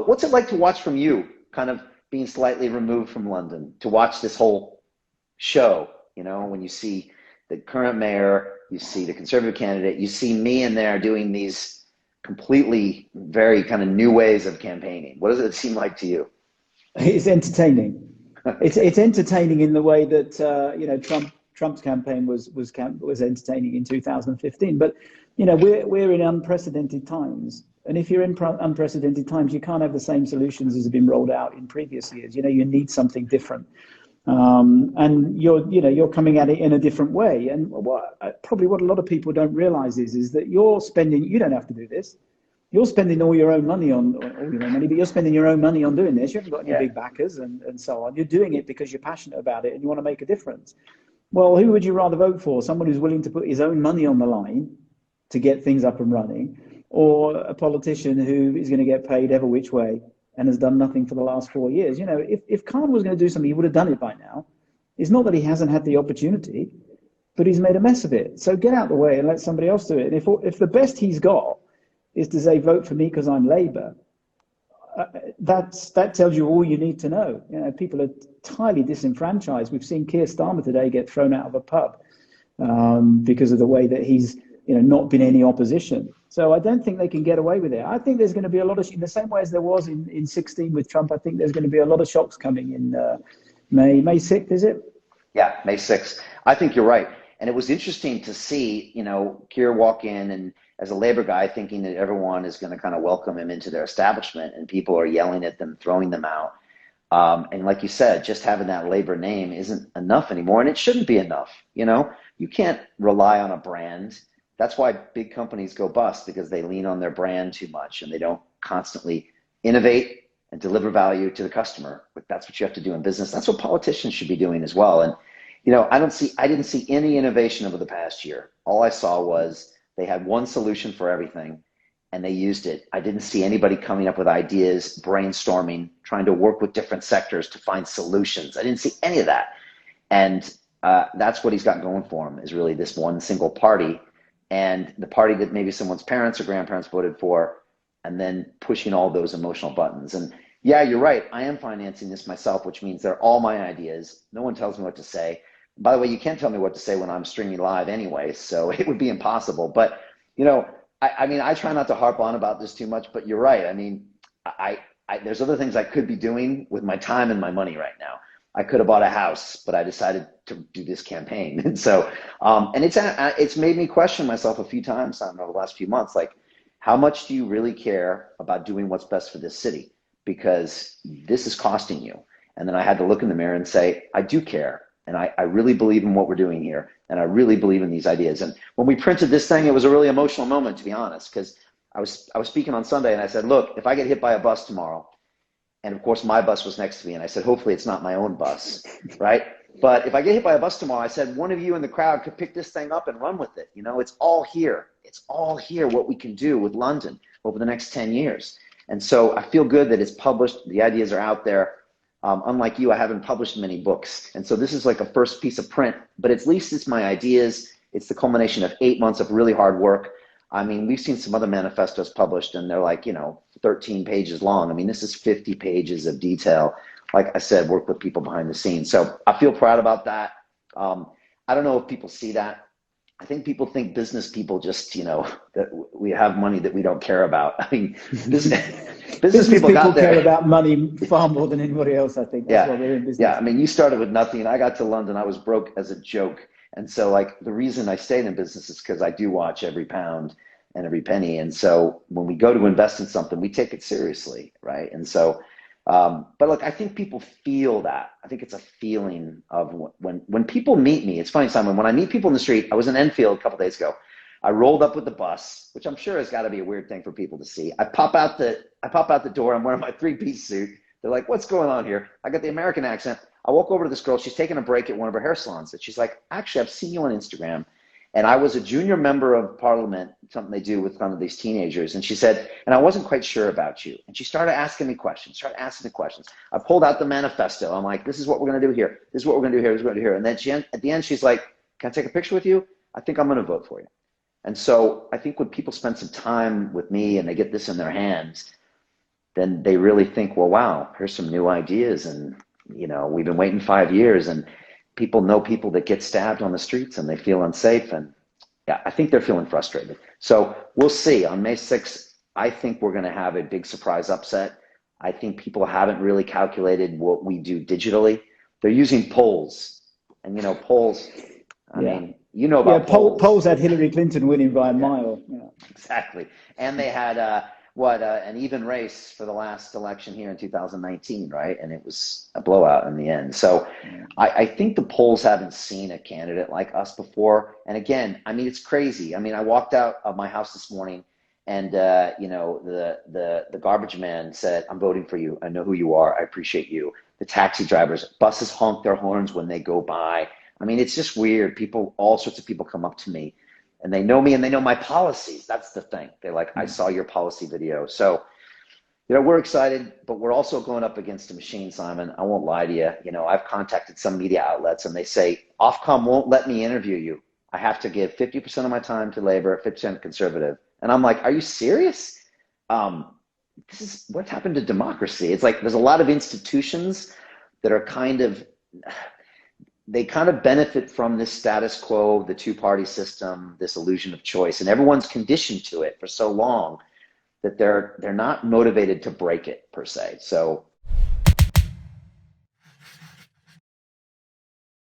What's it like to watch from you, kind of being slightly removed from London, to watch this whole show? When you see the current mayor, you see the conservative candidate, you see me in there doing these completely very kind of new ways of campaigning. What does it seem like to you? It's entertaining. It's entertaining in the way that Trump's campaign was entertaining in 2015. But we're in unprecedented times, and if you're in unprecedented times, you can't have the same solutions as have been rolled out in previous years. You need something different, and you're coming at it in a different way. And probably what a lot of people don't realize is that you're spending. You don't have to do this. You're spending all your own money but you're spending your own money on doing this. You haven't got any big backers and so on. You're doing it because you're passionate about it and you want to make a difference. Well, who would you rather vote for? Someone who's willing to put his own money on the line to get things up and running, or a politician who is going to get paid every which way and has done nothing for the last 4 years? If Khan was going to do something, he would have done it by now. It's not that he hasn't had the opportunity, but he's made a mess of it. So get out of the way and let somebody else do it. And if the best he's got is to say, vote for me because I'm Labour, that tells you all you need to know. People are entirely disenfranchised. We've seen Keir Starmer today get thrown out of a pub because of the way that he's not been any opposition. So I don't think they can get away with it. I think there's going to be a lot of, in the same way as there was in 16 with Trump, I think there's going to be a lot of shocks coming in May 6th, is it? Yeah, May 6th. I think you're right. And it was interesting to see, Keir walk in and as a Labour guy thinking that everyone is going to kind of welcome him into their establishment, and people are yelling at them, throwing them out. And like you said, just having that Labour name isn't enough anymore, and it shouldn't be enough. You can't rely on a brand. That's why big companies go bust, because they lean on their brand too much and they don't constantly innovate and deliver value to the customer. But that's what you have to do in business. That's what politicians should be doing as well. And I didn't see any innovation over the past year. All I saw was they had one solution for everything and they used it. I didn't see anybody coming up with ideas, brainstorming, trying to work with different sectors to find solutions. I didn't see any of that. And that's what he's got going for him, is really this one single party, and the party that maybe someone's parents or grandparents voted for, and then pushing all those emotional buttons. And yeah, you're right. I am financing this myself, which means they're all my ideas. No one tells me what to say. By the way, you can't tell me what to say when I'm streaming live anyway, so it would be impossible. But, I try not to harp on about this too much, but you're right. There's other things I could be doing with my time and my money right now. I could have bought a house, but I decided to do this campaign. And so, and it's made me question myself a few times over the last few months, like, how much do you really care about doing what's best for this city? Because this is costing you. And then I had to look in the mirror and say, I do care. And I really believe in what we're doing here. And I really believe in these ideas. And when we printed this thing, it was a really emotional moment, to be honest, because I was speaking on Sunday and I said, look, if I get hit by a bus tomorrow, and of course my bus was next to me, and I said, hopefully it's not my own bus, right? But if I get hit by a bus tomorrow, I said, one of you in the crowd could pick this thing up and run with it. It's all here. It's all here, what we can do with London over the next 10 years. And so I feel good that it's published. The ideas are out there. Unlike you, I haven't published many books. And so this is like a first piece of print, but at least it's my ideas. It's the culmination of 8 months of really hard work. We've seen some other manifestos published and they're like, 13 pages long. This is 50 pages of detail. Like I said, work with people behind the scenes. So I feel proud about that. I don't know if people see that. I think people think business people just, that we have money that we don't care about. Business people got there. Care about money far more than anybody else, I think. That's why we're in business. Yeah, you started with nothing. I got to London, I was broke as a joke. And so the reason I stayed in business is because I do watch every pound and every penny. And so when we go to invest in something, we take it seriously, right? And so, but look, I think people feel that. I think it's a feeling of when people meet me. It's funny, Simon, when I meet people in the street, I was in Enfield a couple days ago. I rolled up with the bus, which I'm sure has got to be a weird thing for people to see. I pop out the door. I'm wearing my 3-piece suit. They're like, what's going on here? I got the American accent. I walk over to this girl. She's taking a break at one of her hair salons. And she's like, actually, I've seen you on Instagram. And I was a junior member of parliament, something they do with kind of these teenagers. And she said, and I wasn't quite sure about you. And she started asking me questions, I pulled out the manifesto. I'm like, this is what we're going to do here. This is what we're going to do here. This is what we're going to do here. And then at the end, she's like, can I take a picture with you? I think I'm going to vote for you. And so I think when people spend some time with me and they get this in their hands, then they really think, well, wow, here's some new ideas. And, you know, we've been waiting 5 years, and people know people that get stabbed on the streets and they feel unsafe. And yeah, I think they're feeling frustrated. So we'll see. On May 6th, I think we're going to have a big surprise upset. I think people haven't really calculated what we do digitally. They're using polls. And, you know, polls, I mean, you know about polls. Polls had Hillary Clinton winning by a mile. Yeah. Exactly. And they had an even race for the last election here in 2019, right? And it was a blowout in the end. So I think the polls haven't seen a candidate like us before. And again, I mean, it's crazy. I mean, I walked out of my house this morning, and you know, the garbage man said, "I'm voting for you. I know who you are. I appreciate you." The taxi drivers, buses honk their horns when they go by. I mean, it's just weird. People, all sorts of people come up to me, and they know me and they know my policies. That's the thing. They're like, "I saw your policy video." So, you know, we're excited, but we're also going up against a machine, Simon. I won't lie to you. You know, I've contacted some media outlets, and they say, Ofcom won't let me interview you. I have to give 50% of my time to Labor, 50% conservative. And I'm like, are you serious? This is what's happened to democracy. It's like there's a lot of institutions that are they kind of benefit from this status quo, the two-party system, this illusion of choice, and everyone's conditioned to it for so long that they're not motivated to break it per se. So